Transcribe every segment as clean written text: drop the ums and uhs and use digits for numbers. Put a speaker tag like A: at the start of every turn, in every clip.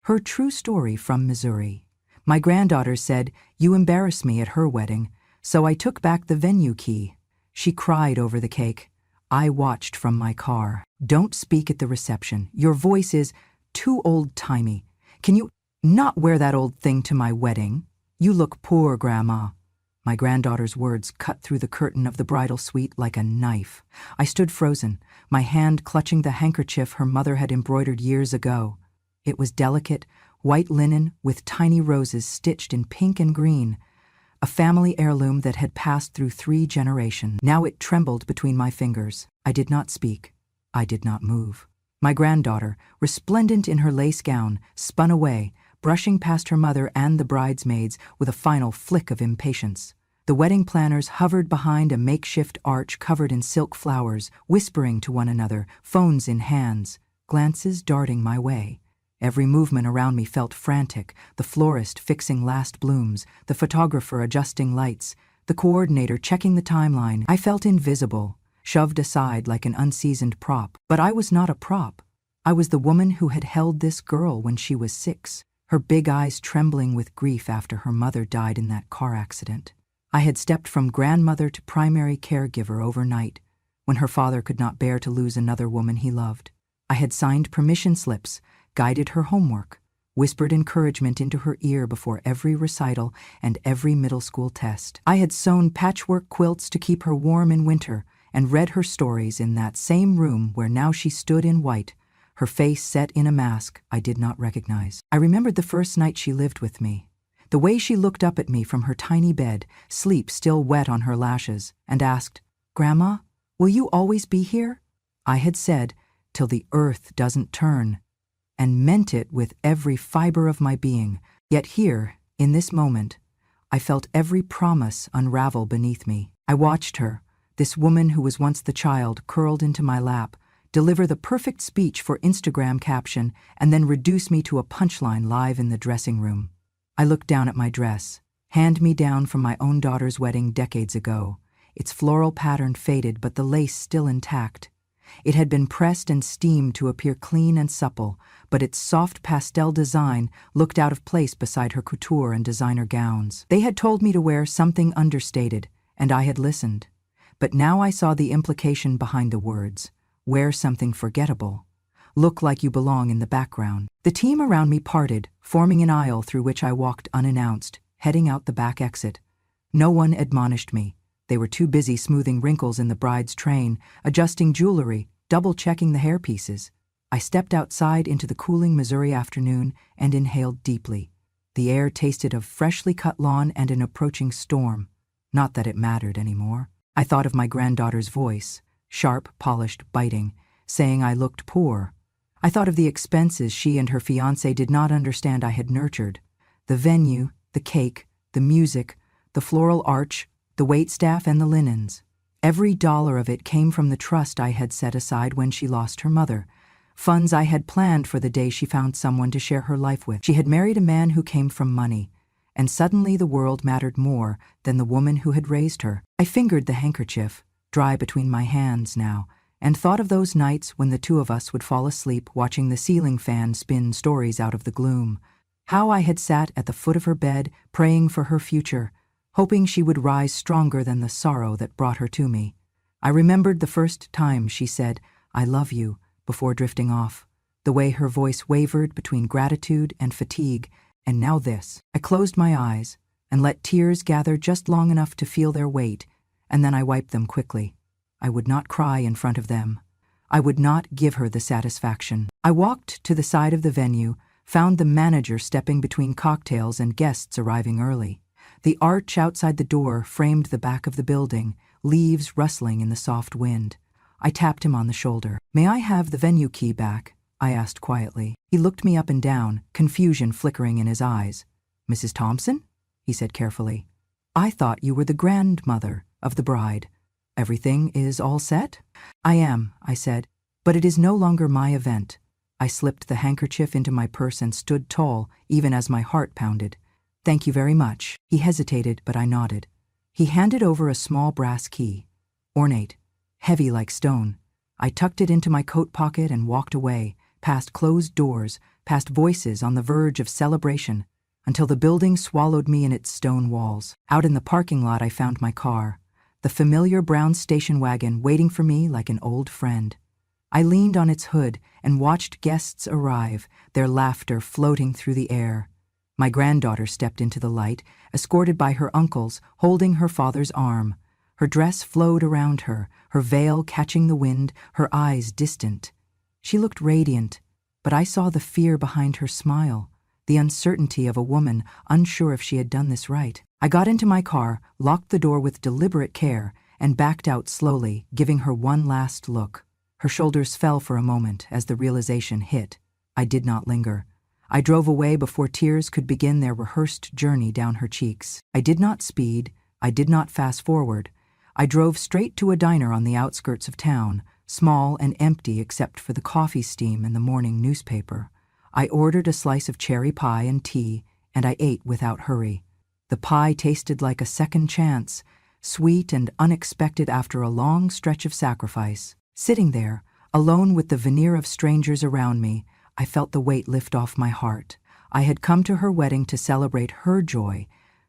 A: Her true story from Missouri. My granddaughter said, "You embarrassed me at her wedding, so I took back the venue key." She cried over the cake. I watched from my car. "Don't speak at the reception. Your voice is too old-timey. Can you not wear that old thing to my wedding? You look poor, Grandma." My granddaughter's words cut through the curtain of the bridal suite like a knife. I stood frozen, my hand clutching the handkerchief her mother had embroidered years ago. It was delicate, white linen with tiny roses stitched in pink and green, a family heirloom that had passed through 3 generations. Now it trembled between my fingers. I did not speak. I did not move. My granddaughter, resplendent in her lace gown, spun away, brushing past her mother and the bridesmaids with a final flick of impatience. The wedding planners hovered behind a makeshift arch covered in silk flowers, whispering to one another, phones in hands, glances darting my way. Every movement around me felt frantic, the florist fixing last blooms, the photographer adjusting lights, the coordinator checking the timeline. I felt invisible, shoved aside like an unseasoned prop. But I was not a prop. I was the woman who had held this girl when she was 6, her big eyes trembling with grief after her mother died in that car accident. I had stepped from grandmother to primary caregiver overnight, when her father could not bear to lose another woman he loved. I had signed permission slips, guided her homework, whispered encouragement into her ear before every recital and every middle school test. I had sewn patchwork quilts to keep her warm in winter and read her stories in that same room where now she stood in white, her face set in a mask I did not recognize. I remembered the first night she lived with me, the way she looked up at me from her tiny bed, sleep still wet on her lashes, and asked, "Grandma, will you always be here?" I had said, "Till the earth doesn't turn," and meant it with every fiber of my being. Yet here, in this moment, I felt every promise unravel beneath me. I watched her, this woman who was once the child curled into my lap, deliver the perfect speech for Instagram caption and then reduce me to a punchline live in the dressing room. I looked down at my dress, hand-me-down from my own daughter's wedding decades ago. Its floral pattern faded, but the lace still intact. It had been pressed and steamed to appear clean and supple, but its soft pastel design looked out of place beside her couture and designer gowns. They had told me to wear something understated, and I had listened. But now I saw the implication behind the words. Wear something forgettable. Look like you belong in the background. The team around me parted, forming an aisle through which I walked unannounced, heading out the back exit. No one admonished me. They were too busy smoothing wrinkles in the bride's train, adjusting jewelry, double-checking the hairpieces. I stepped outside into the cooling Missouri afternoon and inhaled deeply. The air tasted of freshly cut lawn and an approaching storm. Not that it mattered anymore. I thought of my granddaughter's voice, sharp, polished, biting, saying I looked poor. I thought of the expenses she and her fiancé did not understand I had nurtured. The venue, the cake, the music, the floral arch, the waitstaff and the linens. Every dollar of it came from the trust I had set aside when she lost her mother, funds I had planned for the day she found someone to share her life with. She had married a man who came from money, and suddenly the world mattered more than the woman who had raised her. I fingered the handkerchief, dry between my hands now, and thought of those nights when the two of us would fall asleep watching the ceiling fan spin stories out of the gloom. How I had sat at the foot of her bed, praying for her future, hoping she would rise stronger than the sorrow that brought her to me. I remembered the first time she said, "I love you," before drifting off, the way her voice wavered between gratitude and fatigue, and now this. I closed my eyes and let tears gather just long enough to feel their weight, and then I wiped them quickly. I would not cry in front of them. I would not give her the satisfaction. I walked to the side of the venue, found the manager stepping between cocktails and guests arriving early. The arch outside the door framed the back of the building, leaves rustling in the soft wind. I tapped him on the shoulder. "May I have the venue key back?" I asked quietly. He looked me up and down, confusion flickering in his eyes. "Mrs. Thompson?" he said carefully. "I thought you were the grandmother of the bride. Everything is all set?" "I am," I said, "but it is no longer my event." I slipped the handkerchief into my purse and stood tall, even as my heart pounded. "Thank you very much." He hesitated, but I nodded. He handed over a small brass key, ornate, heavy like stone. I tucked it into my coat pocket and walked away, past closed doors, past voices on the verge of celebration, until the building swallowed me in its stone walls. Out in the parking lot I found my car, the familiar brown station wagon waiting for me like an old friend. I leaned on its hood and watched guests arrive, their laughter floating through the air. My granddaughter stepped into the light, escorted by her uncles, holding her father's arm. Her dress flowed around her, her veil catching the wind, her eyes distant. She looked radiant, but I saw the fear behind her smile, the uncertainty of a woman unsure if she had done this right. I got into my car, locked the door with deliberate care, and backed out slowly, giving her one last look. Her shoulders fell for a moment as the realization hit. I did not linger. I drove away before tears could begin their rehearsed journey down her cheeks. I did not speed. I did not fast forward. I drove straight to a diner on the outskirts of town, small and empty except for the coffee steam and the morning newspaper. I ordered a slice of cherry pie and tea, and I ate without hurry. The pie tasted like a second chance, sweet and unexpected after a long stretch of sacrifice. Sitting there, alone with the veneer of strangers around me, I felt the weight lift off my heart. I had come to her wedding to celebrate her joy,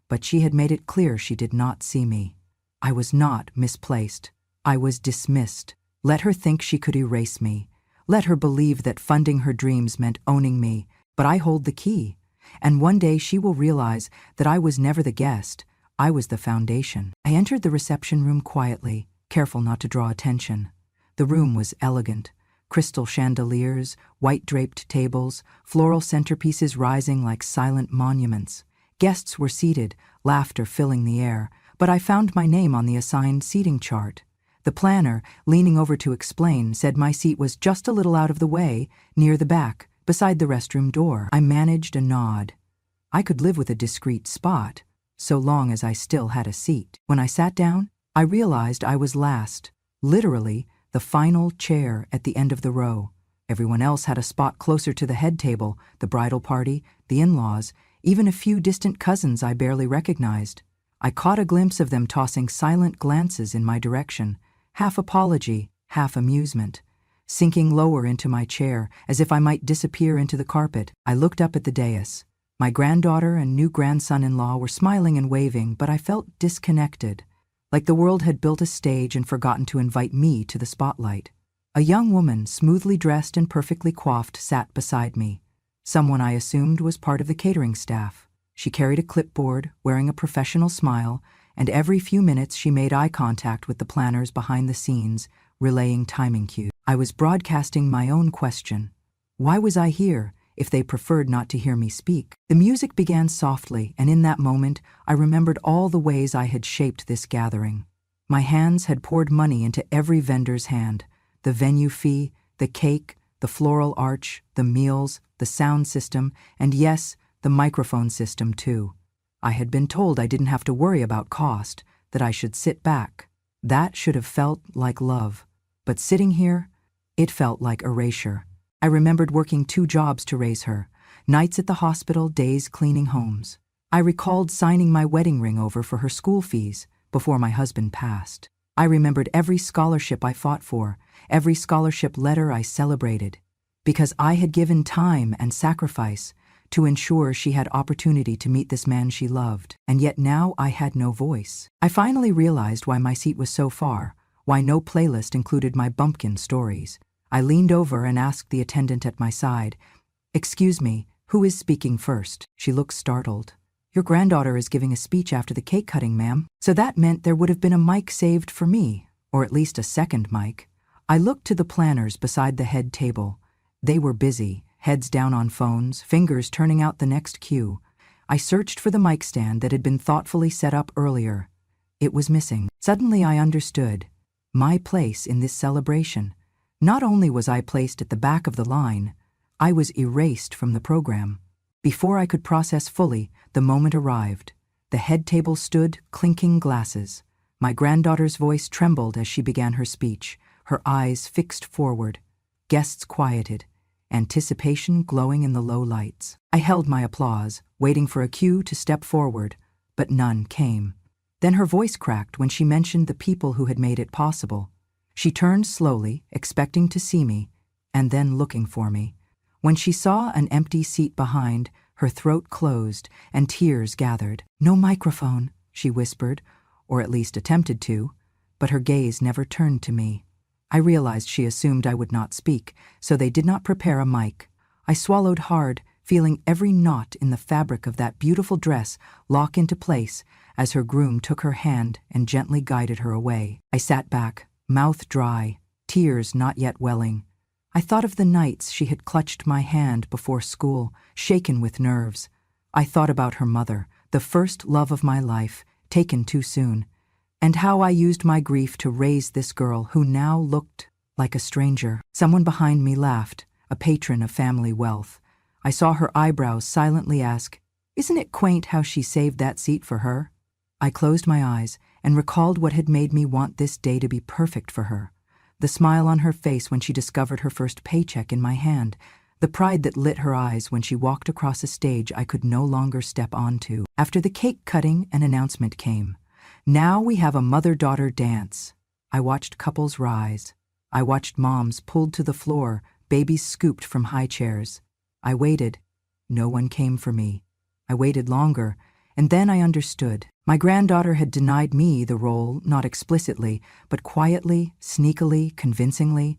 A: but she had made it clear she did not see me. I was not misplaced. I was dismissed. Let her think she could erase me. Let her believe that funding her dreams meant owning me, but I hold the key. And one day she will realize that I was never the guest. I was the foundation. I entered the reception room quietly, careful not to draw attention. The room was elegant. Crystal chandeliers, white-draped tables, floral centerpieces rising like silent monuments. Guests were seated, laughter filling the air, but I found my name on the assigned seating chart. The planner, leaning over to explain, said my seat was just a little out of the way, near the back, beside the restroom door. I managed a nod. I could live with a discreet spot, so long as I still had a seat. When I sat down, I realized I was last, literally, the final chair at the end of the row. Everyone else had a spot closer to the head table, the bridal party, the in-laws, even a few distant cousins I barely recognized. I caught a glimpse of them tossing silent glances in my direction, half apology, half amusement. Sinking lower into my chair, as if I might disappear into the carpet, I looked up at the dais. My granddaughter and new grandson-in-law were smiling and waving, but I felt disconnected, like the world had built a stage and forgotten to invite me to the spotlight. A young woman, smoothly dressed and perfectly coiffed, sat beside me. Someone I assumed was part of the catering staff. She carried a clipboard, wearing a professional smile, and every few minutes she made eye contact with the planners behind the scenes, relaying timing cues. I was broadcasting my own question. Why was I here, if they preferred not to hear me speak? The music began softly, and in that moment, I remembered all the ways I had shaped this gathering. My hands had poured money into every vendor's hand: the venue fee, the cake, the floral arch, the meals, the sound system, and yes, the microphone system too. I had been told I didn't have to worry about cost, that I should sit back. That should have felt like love. But sitting here, it felt like erasure. I remembered working 2 jobs to raise her, nights at the hospital, days cleaning homes. I recalled signing my wedding ring over for her school fees before my husband passed. I remembered every scholarship I fought for, every scholarship letter I celebrated, because I had given time and sacrifice to ensure she had opportunity to meet this man she loved, and yet now I had no voice. I finally realized why my seat was so far, why no playlist included my bumpkin stories. I leaned over and asked the attendant at my side, "Excuse me, who is speaking first?" She looked startled. "Your granddaughter is giving a speech after the cake cutting, ma'am." So that meant there would have been a mic saved for me, or at least a second mic. I looked to the planners beside the head table. They were busy, heads down on phones, fingers turning out the next cue. I searched for the mic stand that had been thoughtfully set up earlier. It was missing. Suddenly I understood my place in this celebration. Not only was I placed at the back of the line, I was erased from the program. Before I could process fully, the moment arrived. The head table stood, clinking glasses. My granddaughter's voice trembled as she began her speech, her eyes fixed forward. Guests quieted, anticipation glowing in the low lights. I held my applause, waiting for a cue to step forward, but none came. Then her voice cracked when she mentioned the people who had made it possible. She turned slowly, expecting to see me, and then looking for me. When she saw an empty seat behind, her throat closed and tears gathered. "No microphone," she whispered, or at least attempted to, but her gaze never turned to me. I realized she assumed I would not speak, so they did not prepare a mic. I swallowed hard, feeling every knot in the fabric of that beautiful dress lock into place as her groom took her hand and gently guided her away. I sat back, mouth dry, tears not yet welling. I thought of the nights she had clutched my hand before school, shaken with nerves. I thought about her mother, the first love of my life, taken too soon, and how I used my grief to raise this girl who now looked like a stranger. Someone behind me laughed, a patron of family wealth. I saw her eyebrows silently ask, "Isn't it quaint how she saved that seat for her?" I closed my eyes and recalled what had made me want this day to be perfect for her. The smile on her face when she discovered her first paycheck in my hand, the pride that lit her eyes when she walked across a stage I could no longer step onto. After the cake cutting, an announcement came. "Now we have a mother-daughter dance." I watched couples rise. I watched moms pulled to the floor, babies scooped from high chairs. I waited. No one came for me. I waited longer, and then I understood. My granddaughter had denied me the role, not explicitly, but quietly, sneakily, convincingly.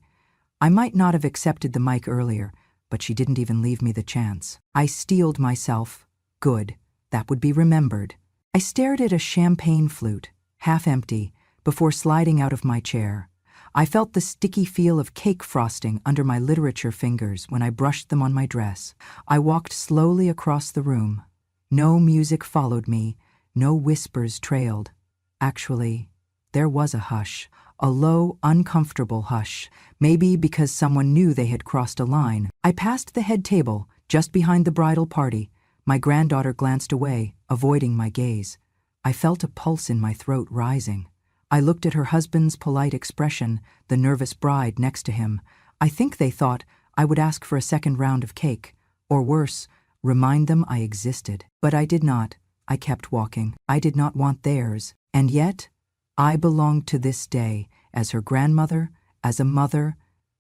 A: I might not have accepted the mic earlier, but she didn't even leave me the chance. I steeled myself. Good. That would be remembered. I stared at a champagne flute, half empty, before sliding out of my chair. I felt the sticky feel of cake frosting under my literature fingers when I brushed them on my dress. I walked slowly across the room. No music followed me, no whispers trailed. Actually, there was a hush, a low, uncomfortable hush, maybe because someone knew they had crossed a line. I passed the head table, just behind the bridal party. My granddaughter glanced away, avoiding my gaze. I felt a pulse in my throat rising. I looked at her husband's polite expression, the nervous bride next to him. I think they thought I would ask for a second round of cake, or worse, remind them I existed. But I did not. I kept walking. I did not want theirs. And yet, I belonged to this day, as her grandmother, as a mother,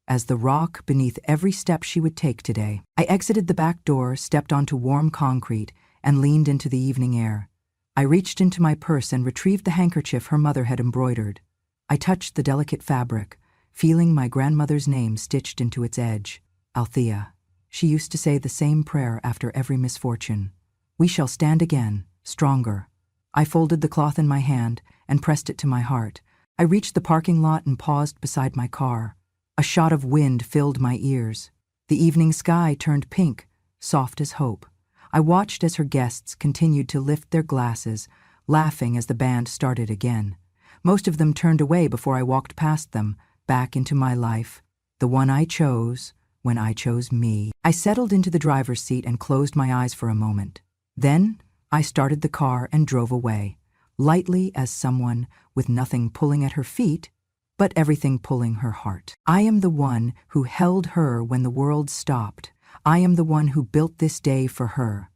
A: as the rock beneath every step she would take today. I exited the back door, stepped onto warm concrete, and leaned into the evening air. I reached into my purse and retrieved the handkerchief her mother had embroidered. I touched the delicate fabric, feeling my grandmother's name stitched into its edge. Althea. She used to say the same prayer after every misfortune. "We shall stand again, stronger." I folded the cloth in my hand and pressed it to my heart. I reached the parking lot and paused beside my car. A shot of wind filled my ears. The evening sky turned pink, soft as hope. I watched as her guests continued to lift their glasses, laughing as the band started again. Most of them turned away before I walked past them, back into my life, the one I chose when I chose me. I settled into the driver's seat and closed my eyes for a moment. Then I started the car and drove away, lightly as someone with nothing pulling at her feet, but everything pulling her heart. I am the one who held her when the world stopped. I am the one who built this day for her,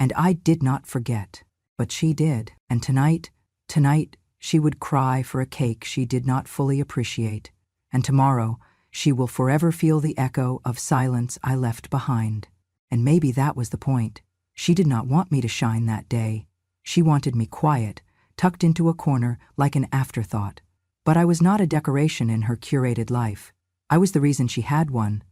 A: and I did not forget. But she did, and tonight, she would cry for a cake she did not fully appreciate, and tomorrow she will forever feel the echo of silence I left behind. And maybe that was the point. She did not want me to shine that day. She wanted me quiet, tucked into a corner like an afterthought. But I was not a decoration in her curated life. I was the reason she had one.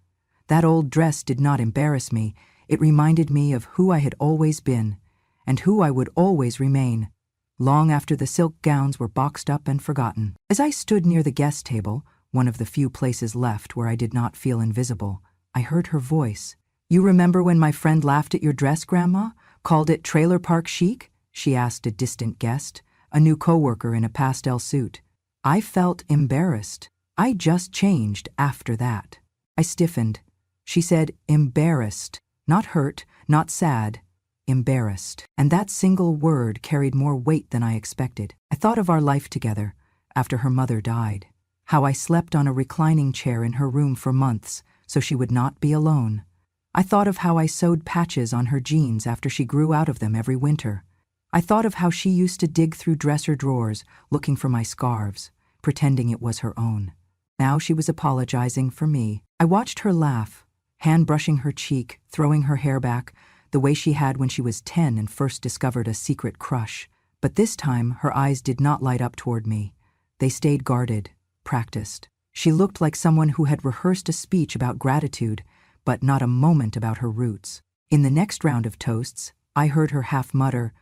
A: That old dress did not embarrass me. It reminded me of who I had always been, and who I would always remain, long after the silk gowns were boxed up and forgotten. As I stood near the guest table, one of the few places left where I did not feel invisible, I heard her voice. "You remember when my friend laughed at your dress, Grandma? Called it trailer park chic?" she asked a distant guest, a new coworker in a pastel suit. I felt embarrassed. I just changed after that. I stiffened. She said embarrassed, not hurt, not sad, embarrassed. And that single word carried more weight than I expected. I thought of our life together after her mother died, how I slept on a reclining chair in her room for months so she would not be alone. I thought of how I sewed patches on her jeans after she grew out of them every winter. I thought of how she used to dig through dresser drawers looking for my scarves, pretending it was her own. Now she was apologizing for me. I watched her laugh, hand brushing her cheek, throwing her hair back, the way she had when she was 10 and first discovered a secret crush. But this time, her eyes did not light up toward me. They stayed guarded, practiced. She looked like someone who had rehearsed a speech about gratitude, but not a moment about her roots. In the next round of toasts, I heard her half mutter,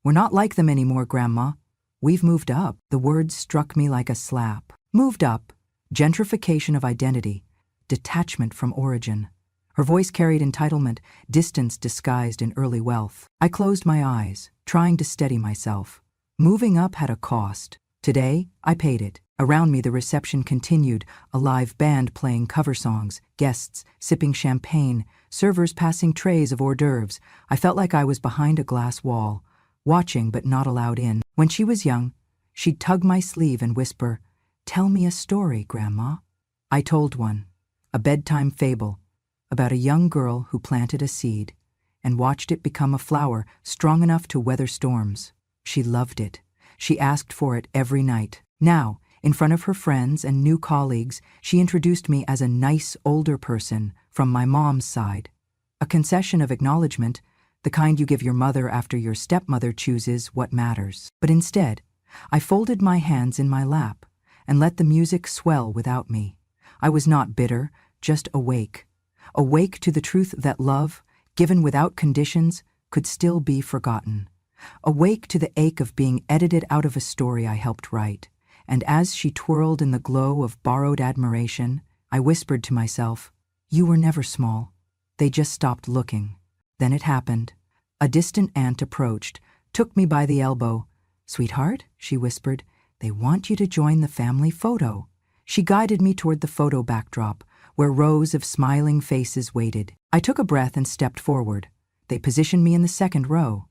A: "We're not like them anymore, Grandma. We've moved up." The words struck me like a slap. Moved up, gentrification of identity, detachment from origin. Her voice carried entitlement, distance disguised in early wealth. I closed my eyes, trying to steady myself. Moving up had a cost. Today, I paid it. Around me, the reception continued, a live band playing cover songs, guests sipping champagne, servers passing trays of hors d'oeuvres. I felt like I was behind a glass wall, watching but not allowed in. When she was young, she'd tug my sleeve and whisper, "Tell me a story, Grandma." I told one, a bedtime fable, about a young girl who planted a seed and watched it become a flower strong enough to weather storms. She loved it. She asked for it every night. Now, in front of her friends and new colleagues, she introduced me as a nice older person from my mom's side. A concession of acknowledgement, the kind you give your mother after your stepmother chooses what matters. But instead, I folded my hands in my lap and let the music swell without me. I was not bitter, just awake. Awake to the truth that love, given without conditions, could still be forgotten. Awake to the ache of being edited out of a story I helped write. And as she twirled in the glow of borrowed admiration, I whispered to myself, "You were never small. They just stopped looking." Then it happened. A distant aunt approached, took me by the elbow. "Sweetheart," she whispered, "they want you to join the family photo." She guided me toward the photo backdrop, where rows of smiling faces waited. I took a breath and stepped forward. They positioned me in the second row.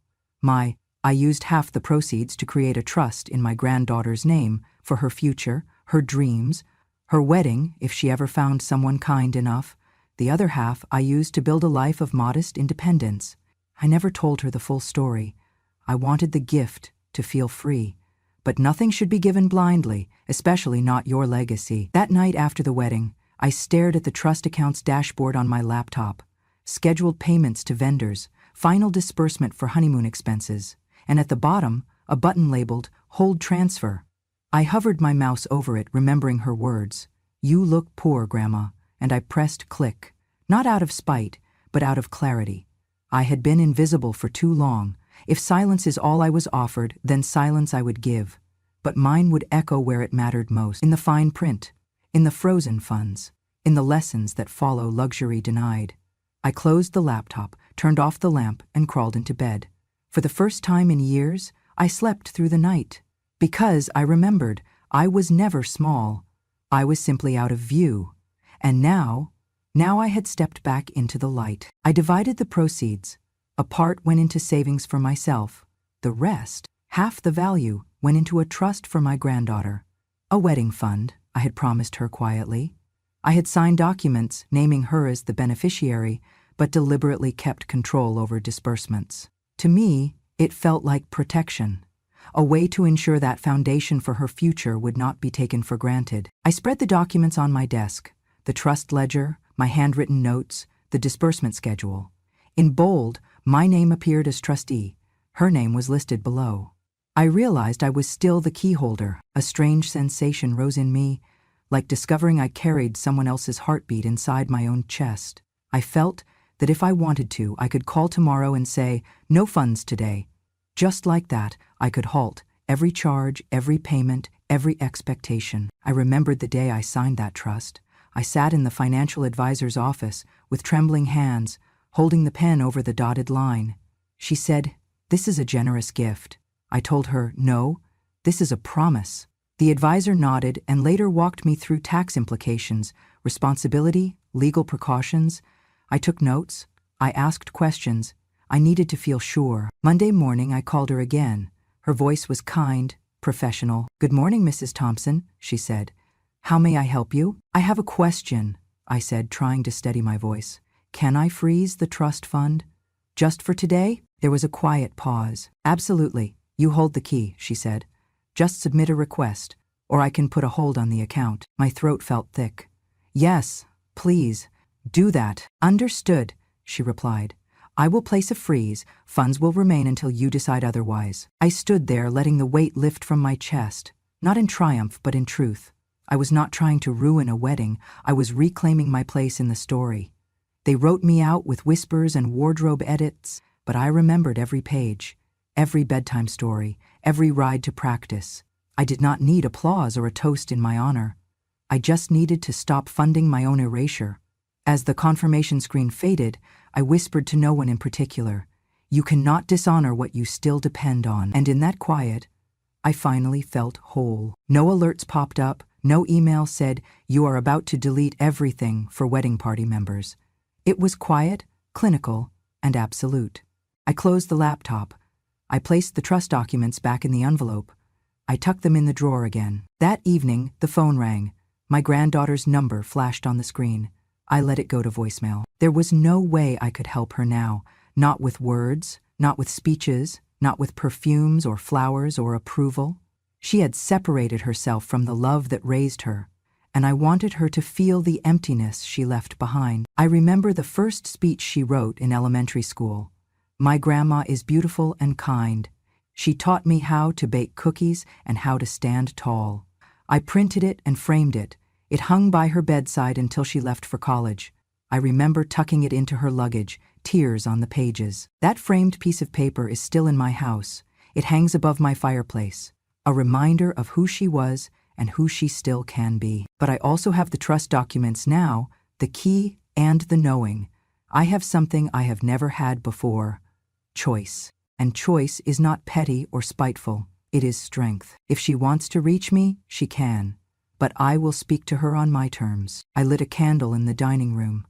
A: I used half the proceeds to create a trust in my granddaughter's name for her future, her dreams, her wedding if she ever found someone kind enough. The other half I used to build a life of modest independence. I never told her the full story. I wanted the gift to feel free. But nothing should be given blindly, especially not your legacy. That night after the wedding, I stared at the trust account's dashboard on my laptop. Scheduled payments to vendors, final disbursement for honeymoon expenses, and at the bottom, a button labeled Hold Transfer. I hovered my mouse over it, remembering her words. "You look poor, Grandma," and I pressed click, not out of spite, but out of clarity. I had been invisible for too long. If silence is all I was offered, then silence I would give. But mine would echo where it mattered most, in the fine print, in the frozen funds, in the lessons that follow luxury denied. I closed the laptop, turned off the lamp, and crawled into bed. For the first time in years, I slept through the night. Because I remembered, I was never small. I was simply out of view. And now I had stepped back into the light. I divided the proceeds. A part went into savings for myself. The rest, half the value, went into a trust for my granddaughter. A wedding fund, I had promised her quietly. I had signed documents naming her as the beneficiary, but deliberately kept control over disbursements. To me, it felt like protection, a way to ensure that foundation for her future would not be taken for granted. I spread the documents on my desk, the trust ledger, my handwritten notes, the disbursement schedule. In bold, my name appeared as trustee. Her name was listed below. I realized I was still the key holder. A strange sensation rose in me, like discovering I carried someone else's heartbeat inside my own chest. I felt that if I wanted to, I could call tomorrow and say, "No funds today." Just like that, I could halt every charge, every payment, every expectation. I remembered the day I signed that trust. I sat in the financial advisor's office with trembling hands, holding the pen over the dotted line. She said, "This is a generous gift." I told her, "No, this is a promise." The advisor nodded and later walked me through tax implications, responsibility, legal precautions. I took notes. I asked questions. I needed to feel sure. Monday morning, I called her again. Her voice was kind, professional. "Good morning, Mrs. Thompson," she said. "How may I help you?" "I have a question," I said, trying to steady my voice. "Can I freeze the trust fund? Just for today?" There was a quiet pause. "Absolutely. You hold the key," she said. "Just submit a request, or I can put a hold on the account." My throat felt thick. "Yes, please. Do that. Understood, she replied. I will place a freeze. Funds will remain until you decide otherwise. I stood there, letting the weight lift from my chest, not in triumph, but in truth. I was not trying to ruin a wedding. I was reclaiming my place in the story. They wrote me out with whispers and wardrobe edits, but I remembered every page, every bedtime story, every ride to practice. I did not need applause or a toast in my honor. I just needed to stop funding my own erasure. As the confirmation screen faded, I whispered to no one in particular, "You cannot dishonor what you still depend on." And in that quiet, I finally felt whole. No alerts popped up, no email said, "You are about to delete everything" for wedding party members. It was quiet, clinical, and absolute. I closed the laptop. I placed the trust documents back in the envelope. I tucked them in the drawer again. That evening, the phone rang. My granddaughter's number flashed on the screen. I let it go to voicemail. There was no way I could help her now, not with words, not with speeches, not with perfumes or flowers or approval. She had separated herself from the love that raised her, and I wanted her to feel the emptiness she left behind. I remember the first speech she wrote in elementary school. "My grandma is beautiful and kind. She taught me how to bake cookies and how to stand tall." I printed it and framed it. It hung by her bedside until she left for college. I remember tucking it into her luggage, tears on the pages. That framed piece of paper is still in my house. It hangs above my fireplace, a reminder of who she was and who she still can be. But I also have the trust documents now, the key and the knowing. I have something I have never had before: choice. And choice is not petty or spiteful. It is strength. If she wants to reach me, she can. But I will speak to her on my terms. I lit a candle in the dining room,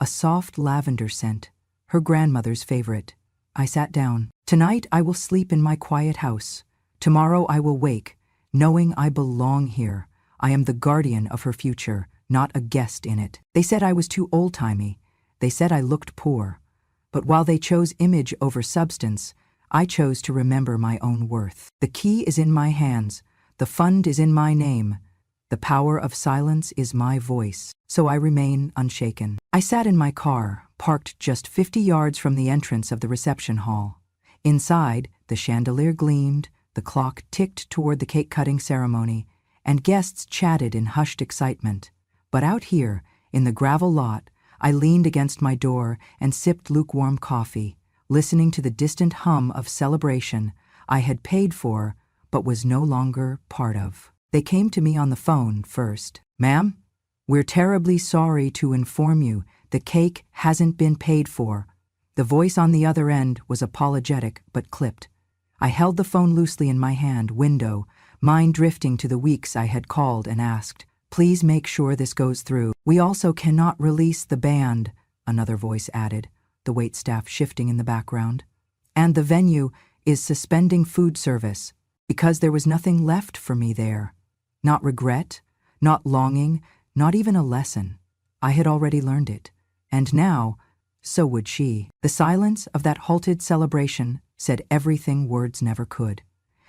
A: a soft lavender scent, her grandmother's favorite. I sat down. Tonight I will sleep in my quiet house. Tomorrow I will wake, knowing I belong here. I am the guardian of her future, not a guest in it. They said I was too old-timey. They said I looked poor. But while they chose image over substance, I chose to remember my own worth. The key is in my hands. The fund is in my name. The power of silence is my voice. So I remain unshaken. I sat in my car, parked just 50 yards from the entrance of the reception hall. Inside, the chandelier gleamed, the clock ticked toward the cake-cutting ceremony, and guests chatted in hushed excitement. But out here, in the gravel lot, I leaned against my door and sipped lukewarm coffee, listening to the distant hum of celebration I had paid for but was no longer part of. They came to me on the phone first. "Ma'am, we're terribly sorry to inform you the cake hasn't been paid for." The voice on the other end was apologetic but clipped. I held the phone loosely in my hand, window, mind drifting to the weeks I had called and asked, "Please make sure this goes through. We also cannot release the band," another voice added, the waitstaff shifting in the background. "And the venue is suspending food service because there was nothing left for me there. Not regret, not longing, not even a lesson. I had already learned it. And now, so would she." The silence of that halted celebration said everything words never could.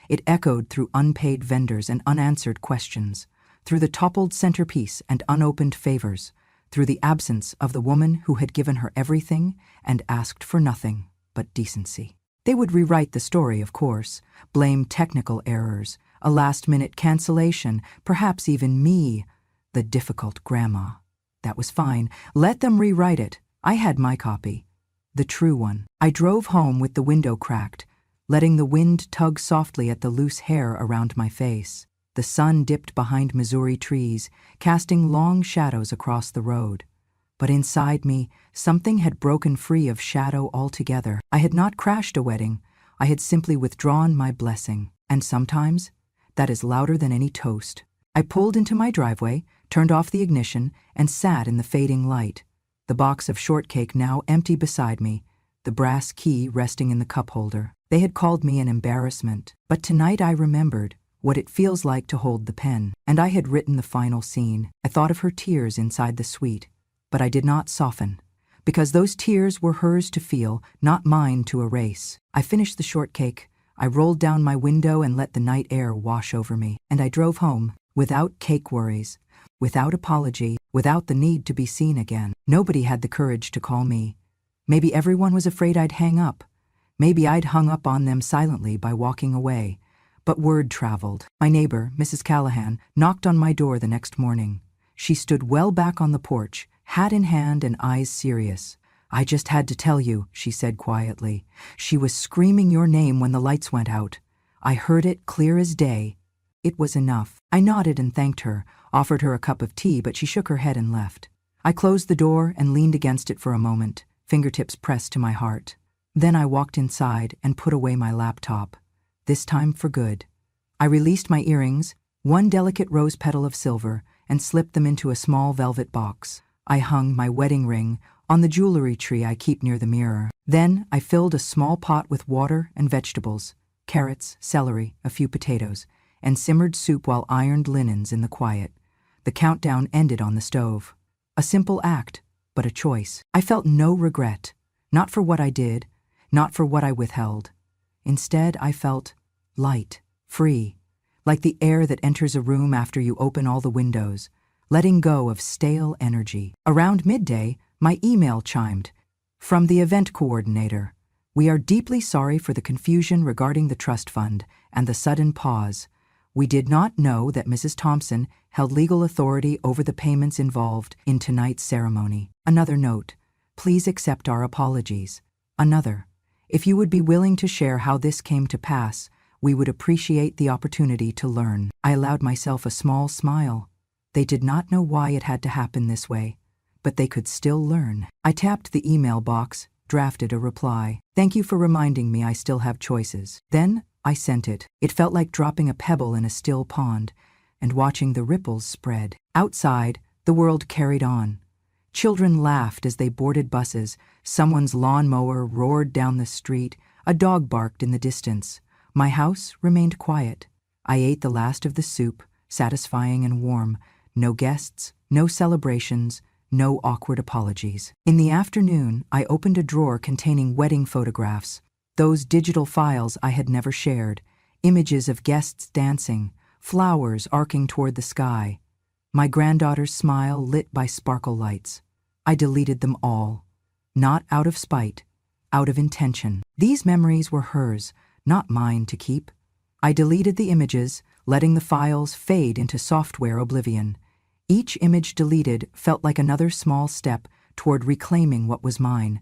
A: It echoed through unpaid vendors and unanswered questions, through the toppled centerpiece and unopened favors, through the absence of the woman who had given her everything and asked for nothing but decency. They would rewrite the story, of course, blame technical errors, a last-minute cancellation, perhaps even me, the difficult grandma. That was fine. Let them rewrite it. I had my copy, the true one. I drove home with the window cracked, letting the wind tug softly at the loose hair around my face. The sun dipped behind Missouri trees, casting long shadows across the road. But inside me, something had broken free of shadow altogether. I had not crashed a wedding. I had simply withdrawn my blessing. And sometimes, that is louder than any toast. I pulled into my driveway, turned off the ignition, and sat in the fading light, the box of shortcake now empty beside me, the brass key resting in the cup holder. They had called me an embarrassment, but tonight I remembered what it feels like to hold the pen, and I had written the final scene. I thought of her tears inside the suite, but I did not soften, because those tears were hers to feel, not mine to erase. I finished the shortcake. I rolled down my window and let the night air wash over me, and I drove home without cake worries, without apology, without the need to be seen again. Nobody had the courage to call me. Maybe everyone was afraid I'd hang up. Maybe I'd hung up on them silently by walking away. But word traveled. My neighbor, Mrs. Callahan, knocked on my door the next morning. She stood well back on the porch, hat in hand and eyes serious. "I just had to tell you," she said quietly. "She was screaming your name when the lights went out. I heard it clear as day." It was enough. I nodded and thanked her, offered her a cup of tea, but she shook her head and left. I closed the door and leaned against it for a moment, fingertips pressed to my heart. Then I walked inside and put away my laptop. This time for good. I released my earrings, one delicate rose petal of silver, and slipped them into a small velvet box. I hung my wedding ring on the jewelry tree I keep near the mirror. Then I filled a small pot with water and vegetables, carrots, celery, a few potatoes, and simmered soup while ironed linens in the quiet. The countdown ended on the stove. A simple act, but a choice. I felt no regret, not for what I did, not for what I withheld. Instead, I felt light, free, like the air that enters a room after you open all the windows, letting go of stale energy. Around midday, my email chimed. From the event coordinator. "We are deeply sorry for the confusion regarding the trust fund and the sudden pause. We did not know that Mrs. Thompson held legal authority over the payments involved in tonight's ceremony." Another note. "Please accept our apologies." Another. "If you would be willing to share how this came to pass, we would appreciate the opportunity to learn." I allowed myself a small smile. They did not know why it had to happen this way, but they could still learn. I tapped the email box, drafted a reply. "Thank you for reminding me I still have choices." Then I sent it. It felt like dropping a pebble in a still pond and watching the ripples spread. Outside, the world carried on. Children laughed as they boarded buses, someone's lawnmower roared down the street, a dog barked in the distance. My house remained quiet. I ate the last of the soup, satisfying and warm. No guests, no celebrations, no awkward apologies. In the afternoon, I opened a drawer containing wedding photographs, those digital files I had never shared, images of guests dancing, flowers arcing toward the sky, my granddaughter's smile lit by sparkle lights. I deleted them all, not out of spite, out of intention. These memories were hers, not mine to keep. I deleted the images, letting the files fade into software oblivion. Each image deleted felt like another small step toward reclaiming what was mine.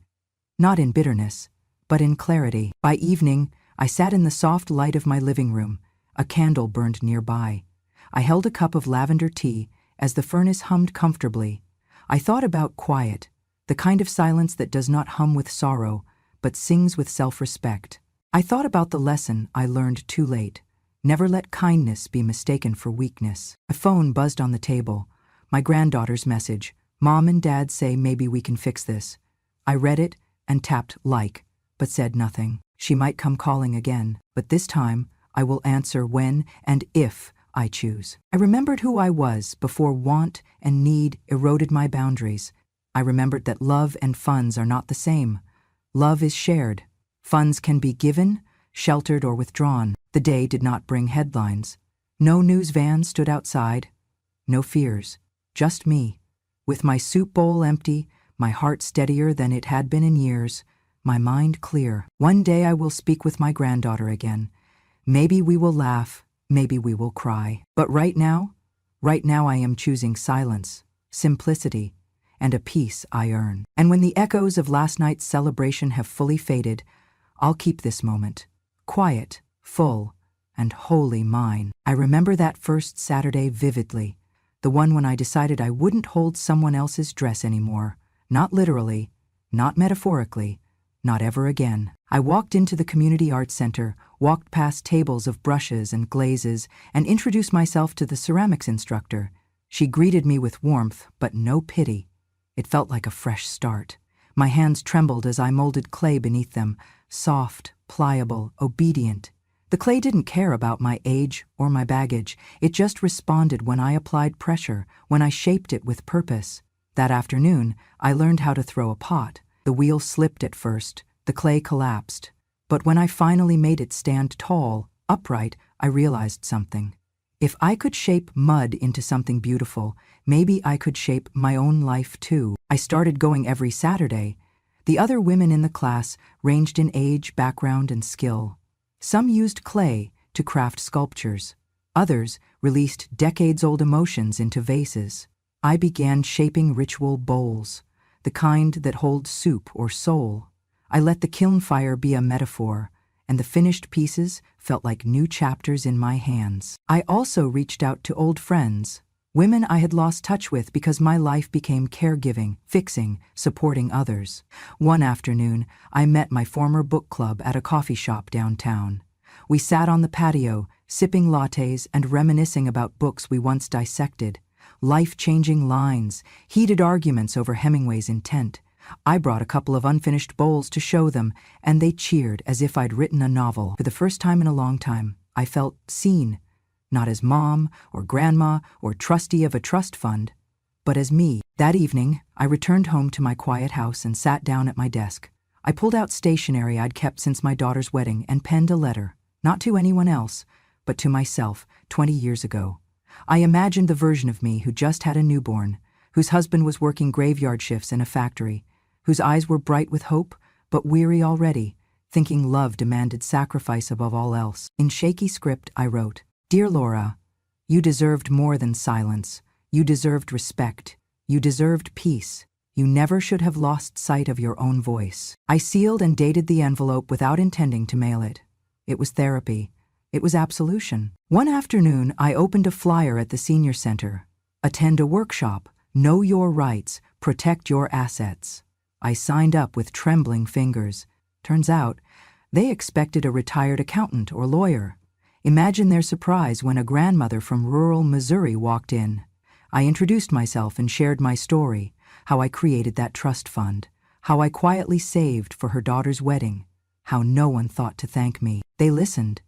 A: Not in bitterness, but in clarity. By evening, I sat in the soft light of my living room. A candle burned nearby. I held a cup of lavender tea as the furnace hummed comfortably. I thought about quiet, the kind of silence that does not hum with sorrow, but sings with self-respect. I thought about the lesson I learned too late. Never let kindness be mistaken for weakness. A phone buzzed on the table. My granddaughter's message. "Mom and Dad say maybe we can fix this." I read it and tapped like, but said nothing. She might come calling again, but this time I will answer when and if I choose. I remembered who I was before want and need eroded my boundaries. I remembered that love and funds are not the same. Love is shared. Funds can be given, sheltered, or withdrawn. The day did not bring headlines. No news van stood outside. No fears. Just me. With my soup bowl empty, my heart steadier than it had been in years, my mind clear. One day I will speak with my granddaughter again. Maybe we will laugh, maybe we will cry. But right now I am choosing silence, simplicity, and a peace I earn. And when the echoes of last night's celebration have fully faded, I'll keep this moment, quiet, full, and wholly mine. I remember that first Saturday vividly, the one when I decided I wouldn't hold someone else's dress anymore, not literally, not metaphorically, not ever again. I walked into the community arts center, walked past tables of brushes and glazes, and introduced myself to the ceramics instructor. She greeted me with warmth, but no pity. It felt like a fresh start. My hands trembled as I molded clay beneath them, soft, pliable, obedient. The clay didn't care about my age or my baggage. It just responded when I applied pressure, when I shaped it with purpose. That afternoon, I learned how to throw a pot. The wheel slipped at first, the clay collapsed. But when I finally made it stand tall, upright, I realized something. If I could shape mud into something beautiful, maybe I could shape my own life too. I started going every Saturday. The other women in the class ranged in age, background, and skill. Some used clay to craft sculptures. Others released decades-old emotions into vases. I began shaping ritual bowls, the kind that hold soup or soul. I let the kiln fire be a metaphor, and the finished pieces felt like new chapters in my hands. I also reached out to old friends, women I had lost touch with because my life became caregiving, fixing, supporting others. One afternoon, I met my former book club at a coffee shop downtown. We sat on the patio, sipping lattes and reminiscing about books we once dissected. Life-changing lines, heated arguments over Hemingway's intent. I brought a couple of unfinished bowls to show them, and they cheered as if I'd written a novel. For the first time in a long time, I felt seen, not as mom or grandma or trustee of a trust fund, but as me. That evening, I returned home to my quiet house and sat down at my desk. I pulled out stationery I'd kept since my daughter's wedding and penned a letter, not to anyone else, but to myself 20 years ago. I imagined the version of me who just had a newborn, whose husband was working graveyard shifts in a factory, whose eyes were bright with hope, but weary already, thinking love demanded sacrifice above all else. In shaky script, I wrote, "Dear Laura, you deserved more than silence. You deserved respect. You deserved peace. You never should have lost sight of your own voice." I sealed and dated the envelope without intending to mail it. It was therapy. It was absolution. One afternoon, I opened a flyer at the senior center. Attend a workshop. Know your rights. Protect your assets. I signed up with trembling fingers. Turns out, they expected a retired accountant or lawyer. Imagine their surprise when a grandmother from rural Missouri walked in. I introduced myself and shared my story, how I created that trust fund, how I quietly saved for her daughter's wedding, how no one thought to thank me. They listened.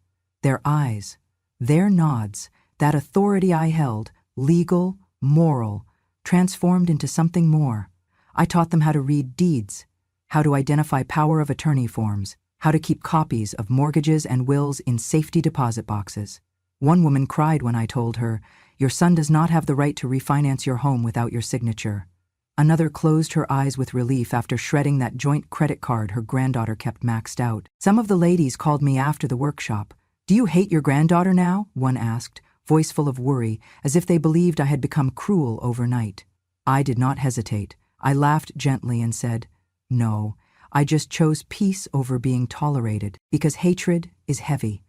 A: Their eyes, their nods, that authority I held, legal, moral, transformed into something more. I taught them how to read deeds, how to identify power of attorney forms, how to keep copies of mortgages and wills in safety deposit boxes. One woman cried when I told her, "Your son does not have the right to refinance your home without your signature." Another closed her eyes with relief after shredding that joint credit card her granddaughter kept maxed out. Some of the ladies called me after the workshop. "Do you hate your granddaughter now?" one asked, voice full of worry, as if they believed I had become cruel overnight. I did not hesitate. I laughed gently and said, "No, I just chose peace over being tolerated, because hatred is heavy.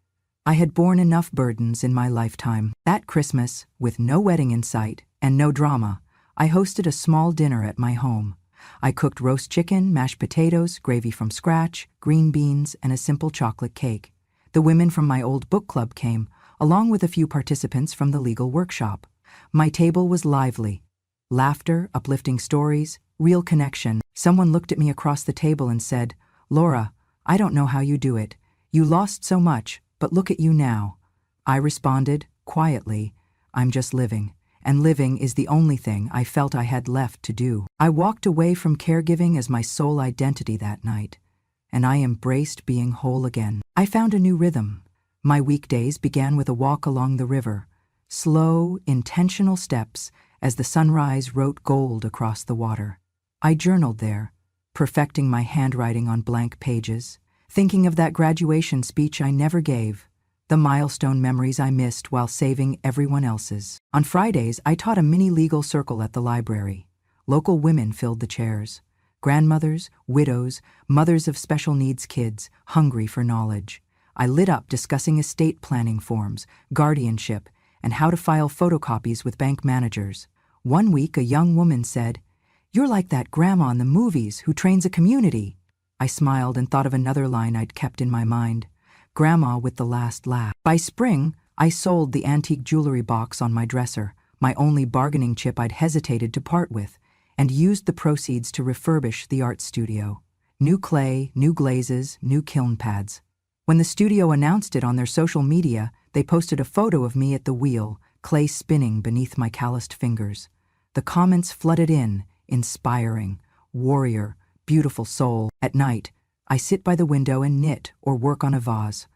A: I had borne enough burdens in my lifetime." That Christmas, with no wedding in sight and no drama, I hosted a small dinner at my home. I cooked roast chicken, mashed potatoes, gravy from scratch, green beans, and a simple chocolate cake. The women from my old book club came, along with a few participants from the legal workshop. My table was lively. Laughter, uplifting stories, real connection. Someone looked at me across the table and said, "Laura, I don't know how you do it. You lost so much, but look at you now." I responded, quietly, "I'm just living, and living is the only thing I felt I had left to do." I walked away from caregiving as my sole identity that night, and I embraced being whole again. I found a new rhythm. My weekdays began with a walk along the river, slow, intentional steps as the sunrise wrote gold across the water. I journaled there, perfecting my handwriting on blank pages, thinking of that graduation speech I never gave, the milestone memories I missed while saving everyone else's. On Fridays, I taught a mini legal circle at the library. Local women filled the chairs. Grandmothers, widows, mothers of special needs kids, hungry for knowledge. I lit up discussing estate planning forms, guardianship, and how to file photocopies with bank managers. One week, a young woman said, "You're like that grandma in the movies who trains a community." I smiled and thought of another line I'd kept in my mind, "Grandma with the last laugh." By spring, I sold the antique jewelry box on my dresser, my only bargaining chip I'd hesitated to part with, and used the proceeds to refurbish the art studio. New clay, new glazes, new kiln pads. When the studio announced it on their social media, they posted a photo of me at the wheel, clay spinning beneath my calloused fingers. The comments flooded in, inspiring, warrior, beautiful soul. At night, I sit by the window and knit or work on a vase.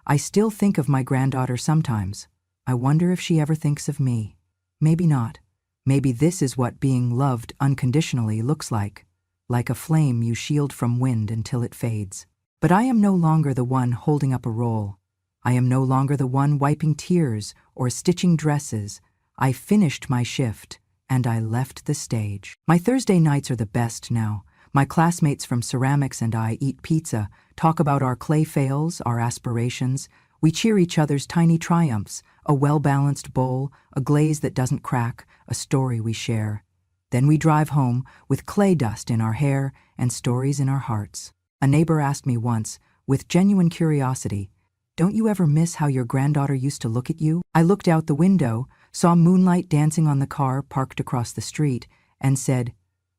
A: I still think of my granddaughter sometimes. I wonder if she ever thinks of me. Maybe not. Maybe this is what being loved unconditionally looks like a flame you shield from wind until it fades. But I am no longer the one holding up a roll. I am no longer the one wiping tears or stitching dresses. I finished my shift, and I left the stage. My Thursday nights are the best now. My classmates from ceramics and I eat pizza, talk about our clay fails, our aspirations. We cheer each other's tiny triumphs, a well-balanced bowl, a glaze that doesn't crack, a story we share. Then we drive home with clay dust in our hair and stories in our hearts. A neighbor asked me once, with genuine curiosity, "Don't you ever miss how your granddaughter used to look at you?" I looked out the window, saw moonlight dancing on the car parked across the street, and said,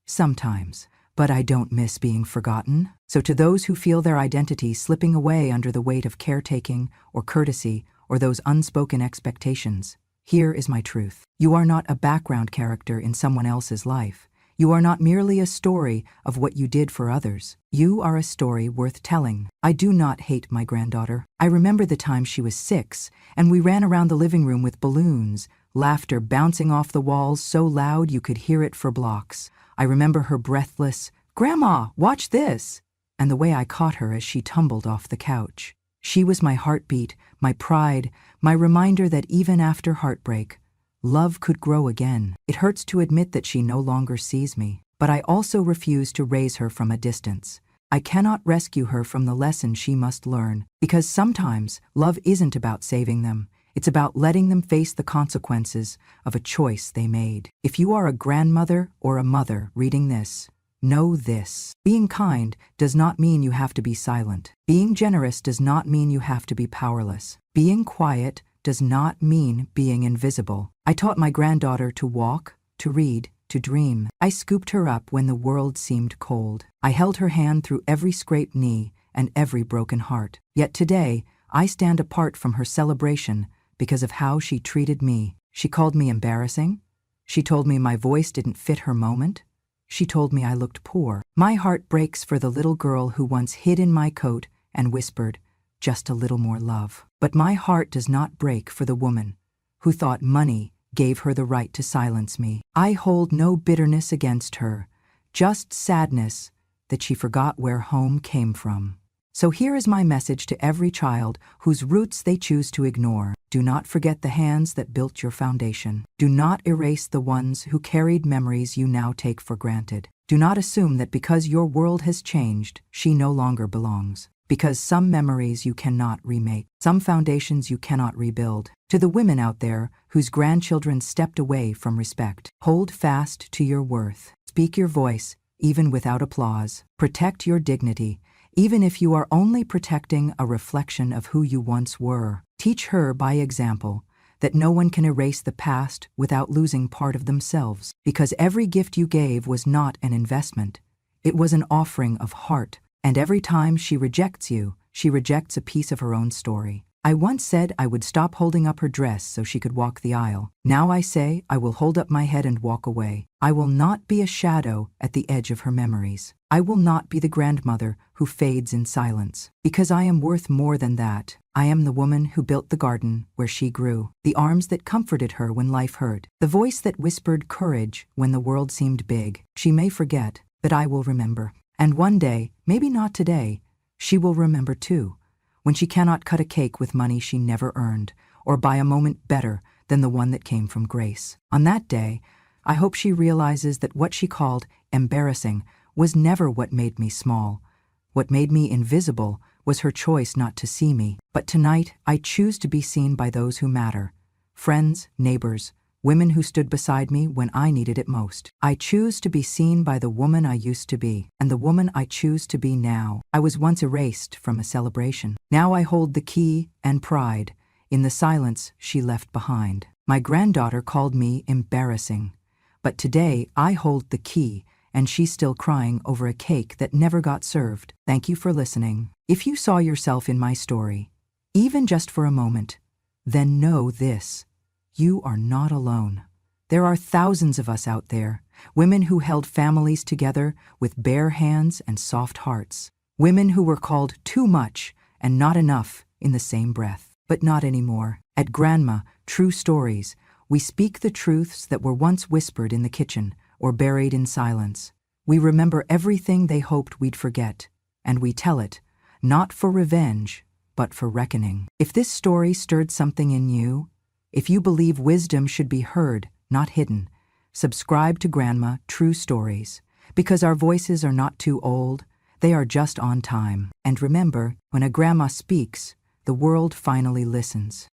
A: "Sometimes. But I don't miss being forgotten." So to those who feel their identity slipping away under the weight of caretaking or courtesy or those unspoken expectations, here is my truth. You are not a background character in someone else's life. You are not merely a story of what you did for others. You are a story worth telling. I do not hate my granddaughter. I remember the time she was 6, and we ran around the living room with balloons, laughter bouncing off the walls so loud you could hear it for blocks. I remember her breathless, "Grandma, watch this!" and the way I caught her as she tumbled off the couch. She was my heartbeat, my pride, my reminder that even after heartbreak, love could grow again. It hurts to admit that she no longer sees me, but I also refuse to raise her from a distance. I cannot rescue her from the lesson she must learn, because sometimes love isn't about saving them. It's about letting them face the consequences of a choice they made. If you are a grandmother or a mother reading this, know this. Being kind does not mean you have to be silent. Being generous does not mean you have to be powerless. Being quiet does not mean being invisible. I taught my granddaughter to walk, to read, to dream. I scooped her up when the world seemed cold. I held her hand through every scraped knee and every broken heart. Yet today, I stand apart from her celebration because of how she treated me. She called me embarrassing. She told me my voice didn't fit her moment. She told me I looked poor. My heart breaks for the little girl who once hid in my coat and whispered, "Just a little more love." But my heart does not break for the woman who thought money gave her the right to silence me. I hold no bitterness against her, just sadness that she forgot where home came from. So here is my message to every child whose roots they choose to ignore. Do not forget the hands that built your foundation. Do not erase the ones who carried memories you now take for granted. Do not assume that because your world has changed, she no longer belongs. Because some memories you cannot remake, some foundations you cannot rebuild. To the women out there whose grandchildren stepped away from respect, hold fast to your worth. Speak your voice, even without applause. Protect your dignity, even if you are only protecting a reflection of who you once were. Teach her by example that no one can erase the past without losing part of themselves, because every gift you gave was not an investment. It was an offering of heart, and every time she rejects you, she rejects a piece of her own story. I once said I would stop holding up her dress so she could walk the aisle. Now I say I will hold up my head and walk away. I will not be a shadow at the edge of her memories. I will not be the grandmother who fades in silence. Because I am worth more than that. I am the woman who built the garden where she grew, the arms that comforted her when life hurt, the voice that whispered courage when the world seemed big. She may forget, but I will remember. And one day, maybe not today, she will remember too, when she cannot cut a cake with money she never earned, or buy a moment better than the one that came from grace. On that day, I hope she realizes that what she called embarrassing was never what made me small. What made me invisible was her choice not to see me. But tonight, I choose to be seen by those who matter. Friends, neighbors, women who stood beside me when I needed it most. I choose to be seen by the woman I used to be, and the woman I choose to be now. I was once erased from a celebration. Now I hold the key and pride in the silence she left behind. My granddaughter called me embarrassing, but today I hold the key, and she's still crying over a cake that never got served. Thank you for listening. If you saw yourself in my story, even just for a moment, then know this. You are not alone. There are thousands of us out there, women who held families together with bare hands and soft hearts, women who were called too much and not enough in the same breath. But not anymore. At Grandma, True Stories, we speak the truths that were once whispered in the kitchen or buried in silence. We remember everything they hoped we'd forget, and we tell it, not for revenge, but for reckoning. If this story stirred something in you, if you believe wisdom should be heard, not hidden, subscribe to Grandma True Stories, because our voices are not too old, they are just on time. And remember, when a grandma speaks, the world finally listens.